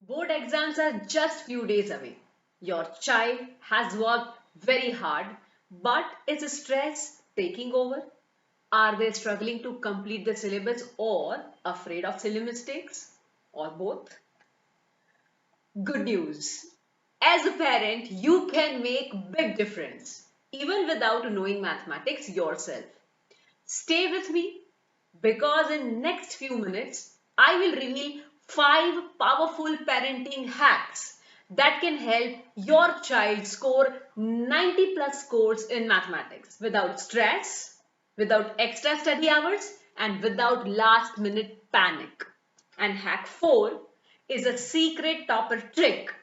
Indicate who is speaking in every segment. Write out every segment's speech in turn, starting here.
Speaker 1: Board exams are just few days away. Your child has worked very hard, but is stress taking over? Are they struggling to complete the syllabus or afraid of silly mistakes? Or both? Good news. As a parent, you can make big difference even without knowing mathematics yourself. Stay with me because in next few minutes I will reveal 5 powerful parenting hacks that can help your child score 90 plus scores in mathematics without stress, without extra study hours and without last minute panic. And hack 4 is a secret topper trick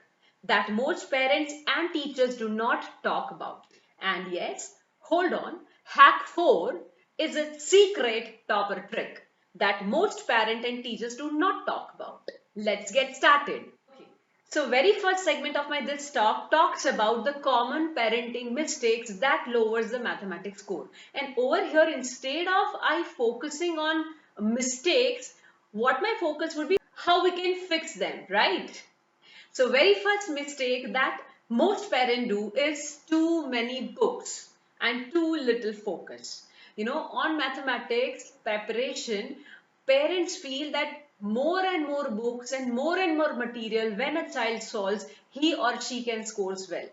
Speaker 1: that most parents and teachers do not talk about. And yes, hold on, hack 4 is a secret topper trick that most parents and teachers do not talk about. Let's get started. Okay. So very first segment of my this talk talks about the common parenting mistakes that lowers the mathematics score. And over here, instead of I focusing on mistakes, what my focus would be how we can fix them, right? So very first mistake that most parents do is too many books and too little focus. On mathematics preparation, parents feel that more and more books and more material when a child solves, he or she can scores well.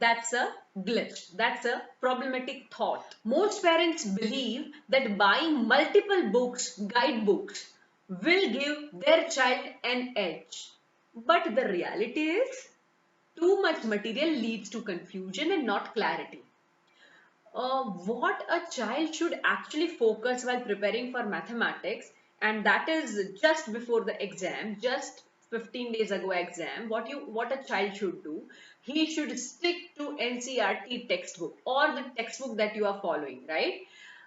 Speaker 1: That's a glitch. That's a problematic thought. Most parents believe that buying multiple books, guidebooks, will give their child an edge. But the reality is, too much material leads to confusion and not clarity. What a child should actually focus while preparing for mathematics, and that is just before the exam, just 15 days ago exam, what a child should do, he should stick to NCERT textbook or the textbook that you are following, right?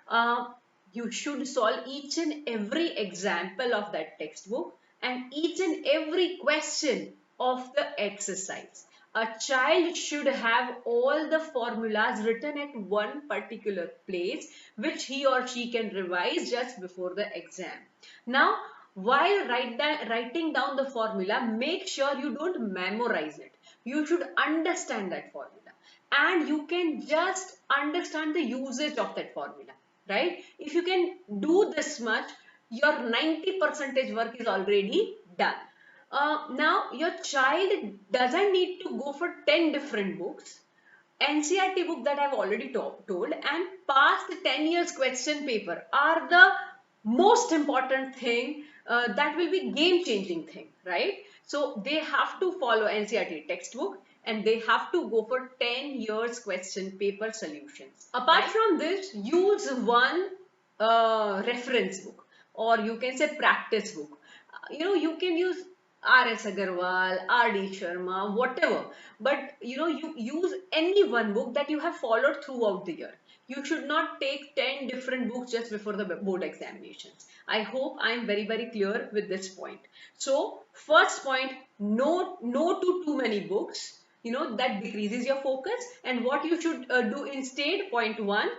Speaker 1: uh, you should solve each and every example of that textbook and each and every question of the exercise. A child should have all the formulas written at one particular place which he or she can revise just before the exam. Now, while writing down the formula, make sure you don't memorize it. You should understand that formula and you can just understand the usage of that formula, right? If you can do this much, your 90 percentage work is already done. Now your child doesn't need to go for 10 different books. NCERT book that I've already told and past 10 years question paper are the most important thing, that will be game changing thing, right? So they have to follow NCERT textbook and they have to go for 10 years question paper solutions. Apart from this, use one reference book or you can say practice book. You can use R.S. Agarwal, R.D. Sharma, whatever. But you use any one book that you have followed throughout the year. You should not take 10 different books just before the board examinations. I hope I am very, very clear with this point. So, first point, no to too many books. That decreases your focus. And what you should do instead, point one,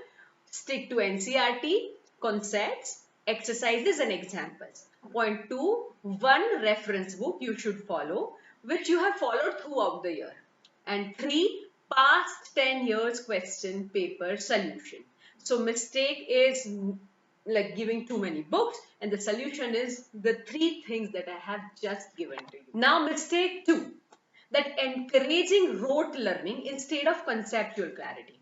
Speaker 1: stick to NCERT, concepts, exercises and examples. Point 2, one reference book you should follow, which you have followed throughout the year. And 3, past 10 years question paper solution. So mistake is like giving too many books and the solution is the 3 things that I have just given to you. Now mistake 2, that encouraging rote learning instead of conceptual clarity.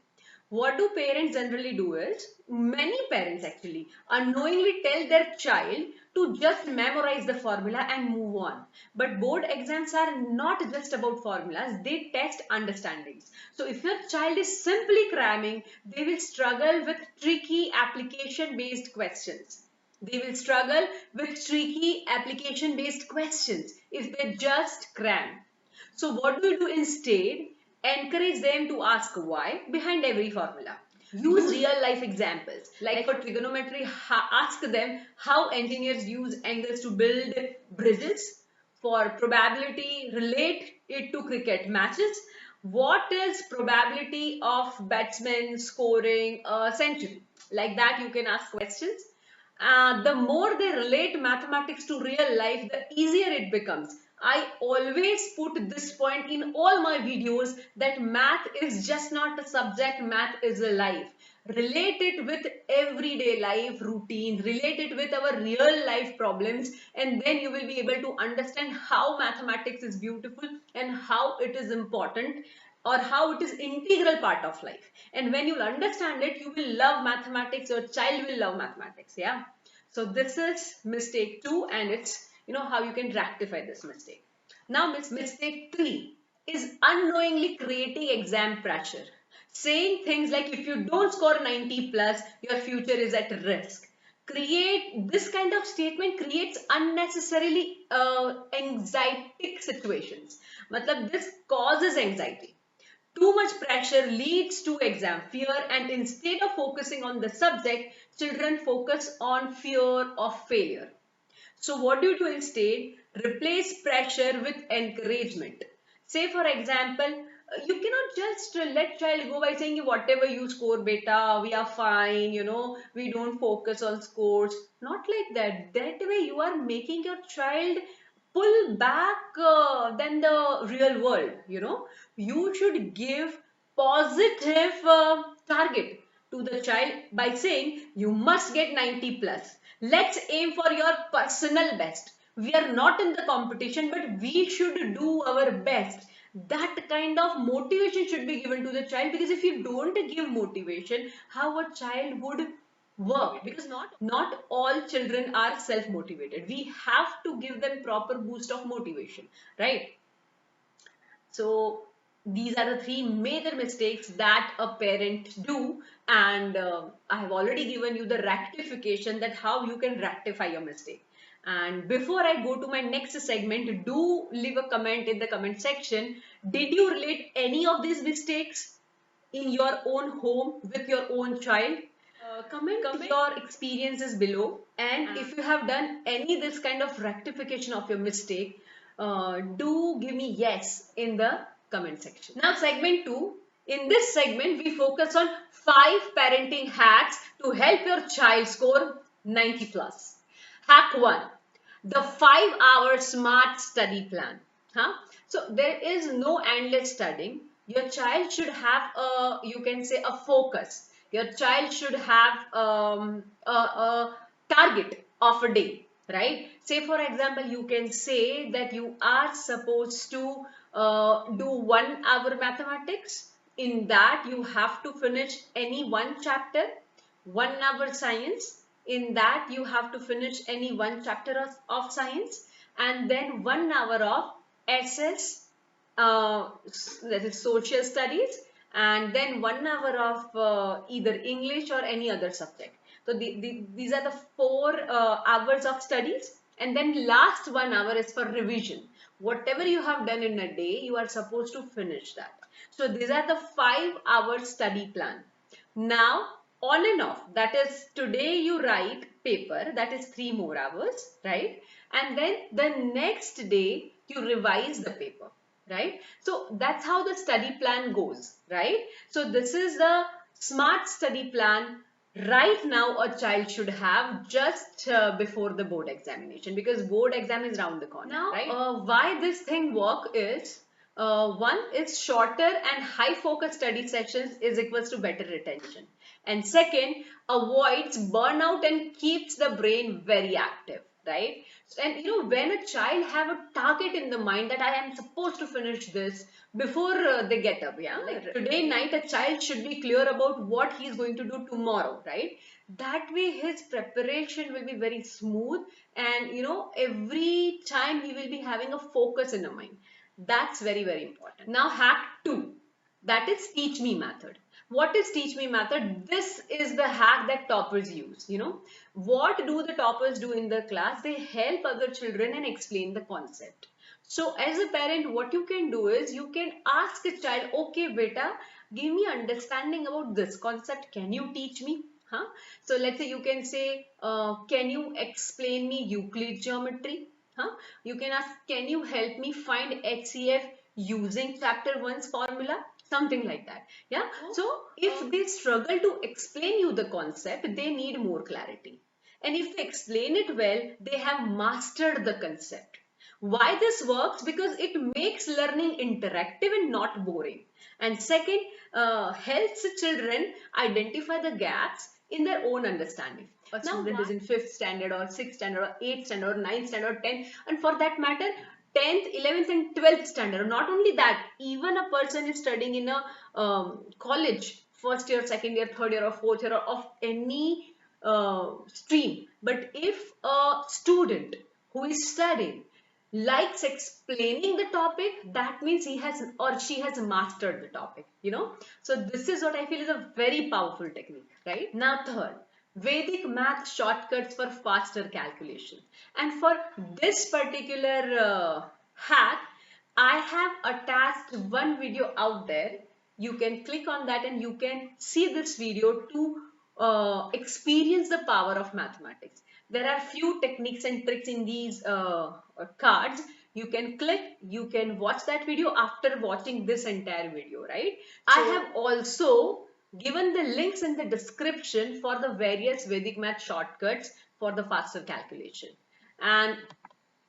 Speaker 1: What do parents generally do is, many parents actually unknowingly tell their child to just memorize the formula and move on. But board exams are not just about formulas, they test understandings. So if your child is simply cramming, they will struggle with tricky application based questions. They will struggle with tricky application based questions if they just cram. So what do you do instead? Encourage them to ask why behind every formula. Use real life examples. Like for trigonometry, ask them how engineers use angles to build bridges. For probability, relate it to cricket matches. What is probability of batsmen scoring a century? Like that you can ask questions. The more they relate mathematics to real life, the easier it becomes. I always put this point in all my videos that math is just not a subject, math is a life. Relate it with everyday life routines, relate it with our real life problems, and then you will be able to understand how mathematics is beautiful and how it is important, or how it is integral part of life. And when you understand it, you will love mathematics, your child will love mathematics. Yeah. So this is mistake 2, and it's how you can rectify this mistake. Now mistake 3 is unknowingly creating exam pressure. Saying things like if you don't score 90 plus, your future is at risk. This kind of statement creates unnecessarily anxietic situations. Matlab, this causes anxiety. Too much pressure leads to exam fear, and instead of focusing on the subject, children focus on fear of failure. So what do you do instead? Replace pressure with encouragement. Say for example, you cannot just let child go by saying whatever you score beta, we are fine, we don't focus on scores. Not like that. That way you are making your child pull back than the real world. You should give positive target to the child by saying you must get 90 plus. Let's aim for your personal best. We are not in the competition, but we should do our best. That kind of motivation should be given to the child, because if you don't give motivation, how a child would work? Because not all children are self motivated. We have to give them proper boost of motivation, right? So these are the 3 major mistakes that a parent do, and I have already given you the rectification, that how you can rectify your mistake. And before I go to my next segment, do leave a comment in the comment section. Did you relate any of these mistakes in your own home with your own child? Comment your experiences below, and if you have done any this kind of rectification of your mistake, do give me yes in the comment section. Now segment 2. In this segment, we focus on 5 parenting hacks to help your child score 90 plus. Hack 1. The 5-hour smart study plan. So there is no endless studying. Your child should have you can say a focus. Your child should have a target of a day, right? Say for example, you can say that you are supposed to do 1 hour mathematics. In that, you have to finish any one chapter. 1 hour science. In that, you have to finish any one chapter of science, and then 1 hour of SS, that is social studies, and then 1 hour of either English or any other subject. So these are the 4 hours of studies, and then last 1 hour is for revision. Whatever you have done in a day, you are supposed to finish that. So these are the 5-hour study plan. Now, on and off, that is today you write paper, that is 3 more hours, right? And then the next day you revise the paper, right? So that's how the study plan goes, right? So this is the smart study plan right now a child should have just before the board examination, because board exam is round the corner. Now, right? Why this thing work is, one is shorter and high focus study sessions is equals to better retention, and second, avoids burnout and keeps the brain very active, right? And when a child have a target in the mind that I am supposed to finish this before they get up, yeah, like today night a child should be clear about what he is going to do tomorrow, right? That way his preparation will be very smooth, and every time he will be having a focus in the mind. That's very, very important. Now hack 2, that is teach me method. What is teach me method? This is the hack that toppers use. What do the toppers do in the class? They help other children and explain the concept. So as a parent, what you can do is you can ask a child, okay beta, give me understanding about this concept, can you teach me? So let's say you can say, can you explain me Euclid geometry? You can ask, can you help me find HCF using chapter 1's formula? Something like that. Yeah. So if they struggle to explain you the concept, they need more clarity. And if they explain it well, they have mastered the concept. Why this works? Because it makes learning interactive and not boring. And second, helps children identify the gaps in their own understanding. A student is in 5th standard or 6th standard or 8th standard or 9th standard or 10th, and for that matter 10th, 11th and 12th standard. Not only that, even a person is studying in a college, first year, second year, third year or fourth year of any stream. But if a student who is studying likes explaining the topic, that means he has or she has mastered the topic, so this is what I feel is a very powerful technique. Right now, third, Vedic math shortcuts for faster calculation. And for this particular hack, I have attached one video out there. You can click on that and you can see this video to experience the power of mathematics. There are few techniques and tricks in these cards. You can click, you can watch that video after watching this entire video, right? So, I have also given the links in the description for the various Vedic math shortcuts for the faster calculation. And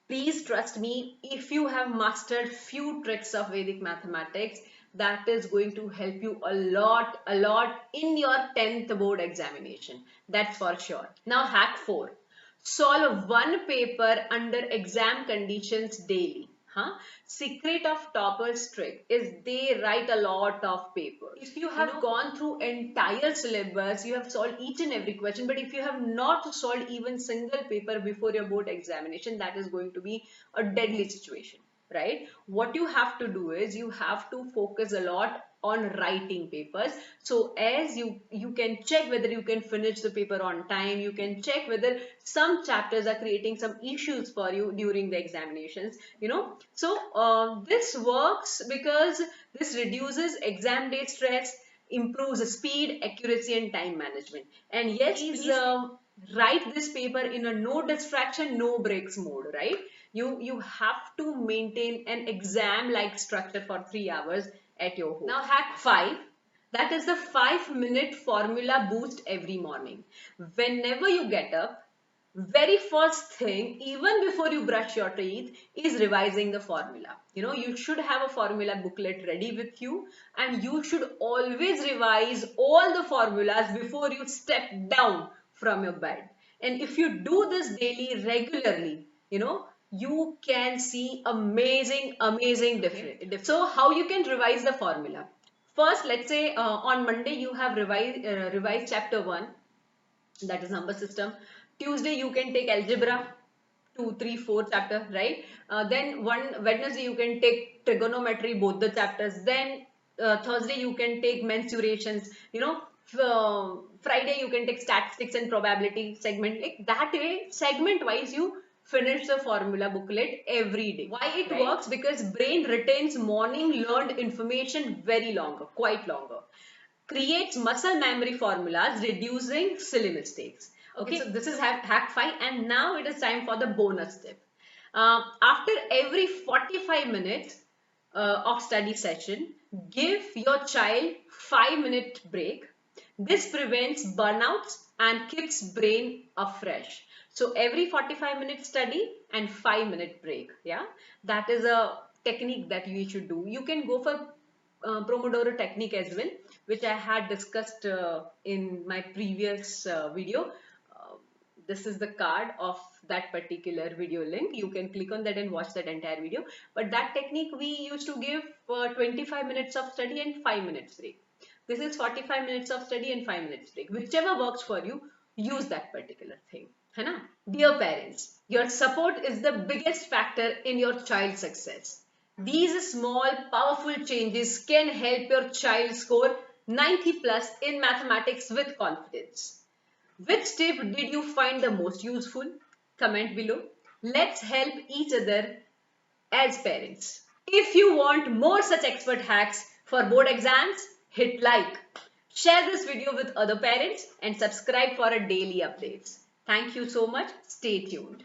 Speaker 1: please trust me, if you have mastered few tricks of Vedic mathematics, that is going to help you a lot in your 10th board examination. That's for sure. Now, hack 4. Solve one paper under exam conditions daily. Secret of toppers trick is they write a lot of paper. If you have gone through entire syllabus, you have solved each and every question, but if you have not solved even single paper before your board examination, that is going to be a deadly situation. Right? What you have to do is you have to focus a lot on writing papers. So as you can check whether you can finish the paper on time, you can check whether some chapters are creating some issues for you during the examinations, so this works because this reduces exam day stress, improves speed, accuracy and time management. And yes, please write this paper in a no distraction, no breaks mode, right? You have to maintain an exam like structure for 3 hours at your home. Now, hack 5, that is the 5-minute formula boost every morning. Whenever you get up, very first thing, even before you brush your teeth, is revising the formula. You should have a formula booklet ready with you, and you should always revise all the formulas before you step down from your bed. And if you do this daily, regularly, you can see amazing difference. So how you can revise the formula? First, let's say on Monday you have revised chapter 1, that is number system. Tuesday you can take algebra 2, 3, 4 chapter, right? Then Wednesday you can take trigonometry, both the chapters. Then Thursday you can take mensurations, Friday you can take statistics and probability segment. Like that way, segment wise you finish the formula booklet every day. Why it works? Because brain retains morning learned information very longer, quite longer. Creates muscle memory formulas, reducing silly mistakes. Okay, so this is hack 5, and now it is time for the bonus tip. After every 45 minutes of study session, give your child 5-minute break. This prevents burnouts and keeps brain afresh. So every 45 minute study and 5-minute break. Yeah, that is a technique that you should do. You can go for Pomodoro technique as well, which I had discussed in my previous video. This is the card of that particular video link. You can click on that and watch that entire video. But that technique we used to give 25 minutes of study and 5 minutes break. This is 45 minutes of study and 5 minutes break. Whichever works for you, use that particular thing. है ना? Dear parents, your support is the biggest factor in your child's success. These small, powerful changes can help your child score 90 plus in mathematics with confidence. Which tip did you find the most useful? Comment below. Let's help each other as parents. If you want more such expert hacks for board exams, hit like. Share this video with other parents and subscribe for a daily updates. Thank you so much. Stay tuned.